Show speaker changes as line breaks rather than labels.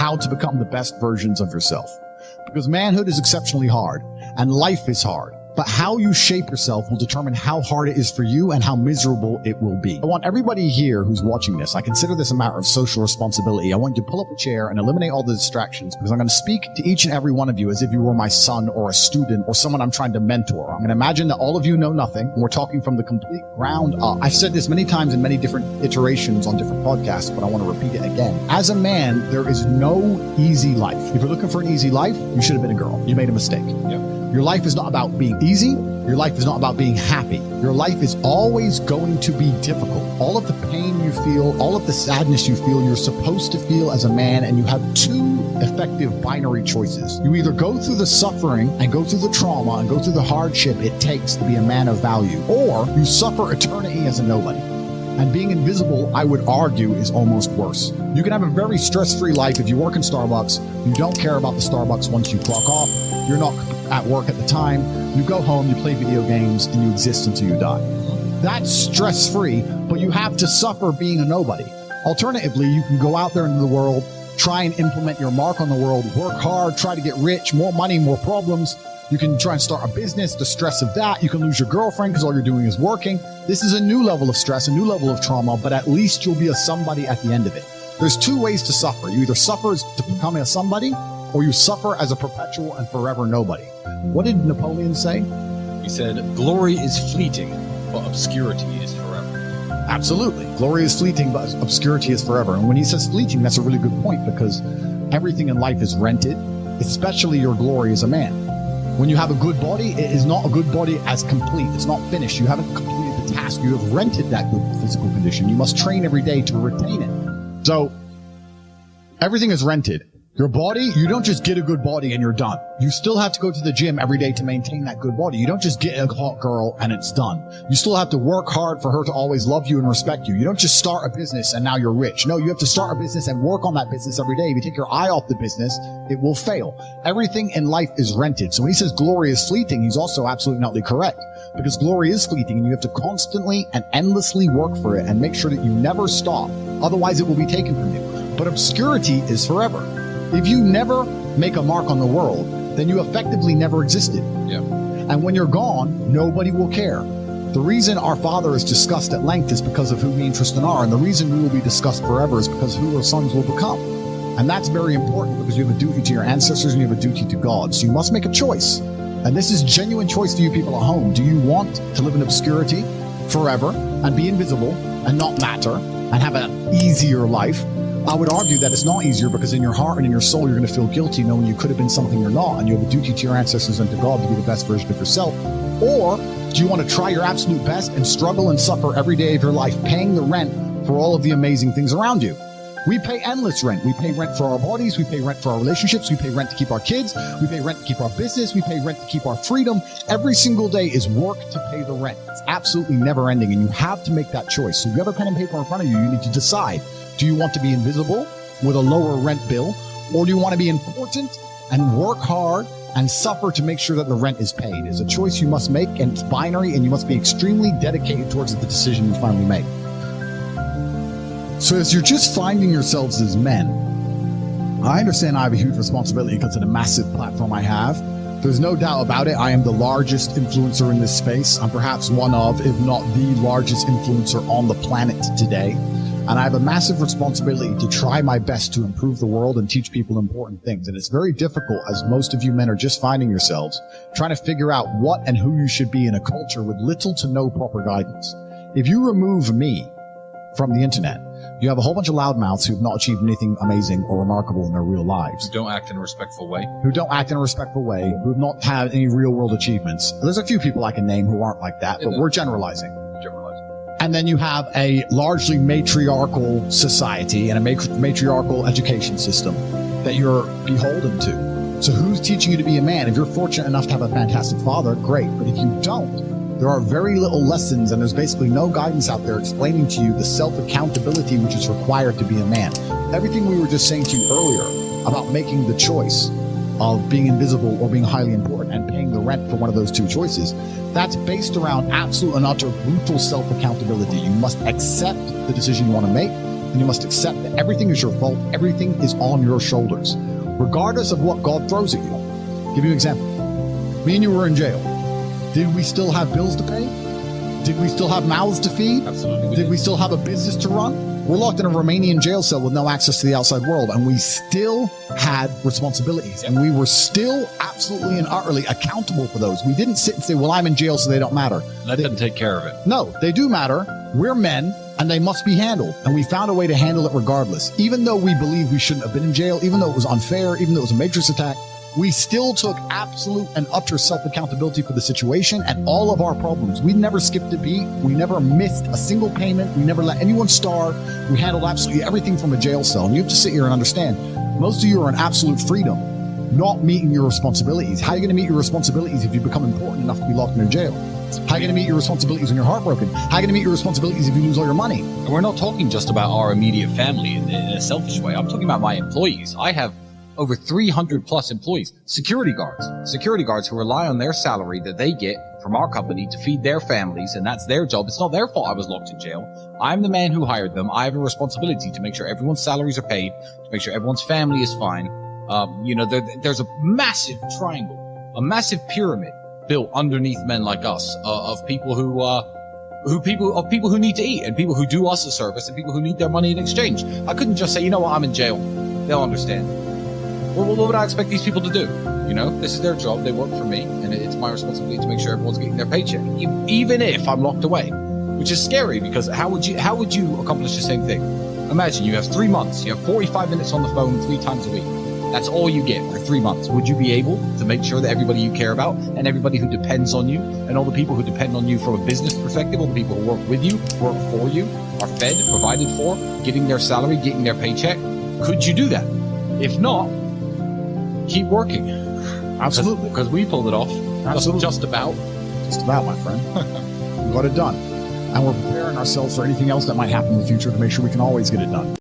how to become the best versions of yourself. Because manhood is exceptionally hard and life is hard. But how you shape yourself will determine how hard it is for you and how miserable it will be. I want everybody here who's watching this, I consider this a matter of social responsibility. I want you to pull up a chair and eliminate all the distractions, because I'm going to speak to each and every one of you as if you were my son or a student or someone I'm trying to mentor. I'm going to imagine that all of you know nothing, and we're talking from the complete ground up. I've said this many times in many different iterations on different podcasts, but I want to repeat it again. As a man, there is no easy life. If you're looking for an easy life, you should have been a girl. You made a mistake. Yep. Your life is not about being easy. Your life is not about being happy. Your life is always going to be difficult. All of the pain you feel, all of the sadness you feel, you're supposed to feel as a man, and you have two effective binary choices. You either go through the suffering and go through the trauma and go through the hardship it takes to be a man of value, or you suffer eternity as a nobody. And being invisible, I would argue, is almost worse. You can have a very stress-free life if you work in Starbucks. You don't care about the Starbucks once you clock off. You're not at work at the time. You go home, you play video games, and you exist until you die. That's stress-free, but you have to suffer being a nobody. Alternatively, you can go out there into the world, try and implement your mark on the world, work hard, try to get rich, more money, more problems. You can try and start a business, the stress of that. You can lose your girlfriend because all you're doing is working. This is a new level of stress, a new level of trauma, but at least you'll be a somebody at the end of it. There's two ways to suffer. You either suffer to become a somebody, or you suffer as a perpetual and forever nobody. What did Napoleon say?
He said, glory is fleeting, but obscurity is forever.
Absolutely. Glory is fleeting, but obscurity is forever. And when he says fleeting, that's a really good point, because everything in life is rented, especially your glory as a man. When you have a good body, it is not a good body as complete. It's not finished. You haven't completed the task. You have rented that good physical condition. You must train every day to retain it. So everything is rented. Your body, you don't just get a good body and you're done. You still have to go to the gym every day to maintain that good body. You don't just get a hot girl and it's done. You still have to work hard for her to always love you and respect you. You don't just start a business and now you're rich. No, you have to start a business and work on that business every day. If you take your eye off the business, it will fail. Everything in life is rented. So when he says glory is fleeting, he's also absolutely not correct, because glory is fleeting and you have to constantly and endlessly work for it and make sure that you never stop. Otherwise it will be taken from you. But obscurity is forever. If you never make a mark on the world, then you effectively never existed.
Yeah.
And when you're gone, nobody will care. The reason our Father is discussed at length is because of who me and Tristan are, and the reason we will be discussed forever is because of who our sons will become. And that's very important, because you have a duty to your ancestors and you have a duty to God. So you must make a choice. And this is genuine choice for you people at home. Do you want to live in obscurity forever and be invisible and not matter and have an easier life? I would argue that it's not easier, because in your heart and in your soul, you're going to feel guilty knowing you could have been something you're not, and you have a duty to your ancestors and to God to be the best version of yourself. Or do you want to try your absolute best and struggle and suffer every day of your life, paying the rent for all of the amazing things around you? We pay endless rent. We pay rent for our bodies. We pay rent for our relationships. We pay rent to keep our kids. We pay rent to keep our business. We pay rent to keep our freedom. Every single day is work to pay the rent. It's absolutely never ending, and you have to make that choice. So if you have a pen and paper in front of you, you need to decide. Do you want to be invisible with a lower rent bill, or do you want to be important and work hard and suffer to make sure that the rent is paid? It's a choice you must make, and it's binary, and you must be extremely dedicated towards the decision you finally make. So as you're just finding yourselves as men, I understand I have a huge responsibility because of the massive platform I have. There's no doubt about it. I am the largest influencer in this space. I'm perhaps one of, if not the largest influencer on the planet today. And I have a massive responsibility to try my best to improve the world and teach people important things. And it's very difficult, as most of you men are just finding yourselves, trying to figure out what and who you should be in a culture with little to no proper guidance. If you remove me from the internet, you have a whole bunch of loudmouths who have not achieved anything amazing or remarkable in their real lives.
Who don't act in a respectful way.
Who have not had any real world achievements. There's a few people I can name who aren't like that, but we're generalizing. And then you have a largely matriarchal society and a matriarchal education system that you're beholden to. So who's teaching you to be a man? If you're fortunate enough to have a fantastic father, great. But if you don't, there are very little lessons, and there's basically no guidance out there explaining to you the self-accountability which is required to be a man. Everything we were just saying to you earlier about making the choice of being invisible or being highly important and paying the rent for one of those two choices, that's based around absolute and utter brutal self-accountability. You must accept the decision you want to make, and you must accept that everything is your fault. Everything is on your shoulders, regardless of what God throws at you. I'll give you an example. Me and you were in jail. Did we still have bills to pay? Did we still have mouths to feed?
Absolutely.
Did we still have a business to run? We're locked in a Romanian jail cell with no access to the outside world, and we still had responsibilities, and we were still absolutely and utterly accountable for those. We didn't sit and say, well, I'm in jail, so they don't matter.
Let them take care of it.
No, they do matter. We're men, and they must be handled, and we found a way to handle it regardless. Even though we believe we shouldn't have been in jail, even though it was unfair, even though it was a matrix attack, we still took absolute and utter self-accountability for the situation and all of our problems. We never skipped a beat. We never missed a single payment. We never let anyone starve. We handled absolutely everything from a jail cell. And you have to sit here and understand, most of you are in absolute freedom, not meeting your responsibilities. How are you going to meet your responsibilities if you become important enough to be locked in a jail? How are you going to meet your responsibilities when you're heartbroken? How are you going to meet your responsibilities if you lose all your money?
And we're not talking just about our immediate family in a selfish way. I'm talking about my employees. I have over 300 plus employees, security guards who rely on their salary that they get from our company to feed their families, and that's their job. It's not their fault I was locked in jail. I'm the man who hired them. I have a responsibility to make sure everyone's salaries are paid, to make sure everyone's family is fine. There's a massive triangle, a massive pyramid built underneath men like us, of people who need to eat, and people who do us a service, and people who need their money in exchange. I couldn't just say, you know what, I'm in jail. They'll understand. Well, what would I expect these people to do? You know, this is their job. They work for me, and it's my responsibility to make sure everyone's getting their paycheck, even if I'm locked away, which is scary because how would you accomplish the same thing? Imagine you have 3 months. You have 45 minutes on the phone 3 times a week. That's all you get for 3 months. Would you be able to make sure that everybody you care about and everybody who depends on you and all the people who depend on you from a business perspective, all the people who work with you, work for you, are fed, provided for, getting their salary, getting their paycheck? Could you do that? If not, keep working.
Absolutely.
Because we pulled it off.
Absolutely.
Just about,
my friend. We got it done. And we're preparing ourselves for anything else that might happen in the future to make sure we can always get it done.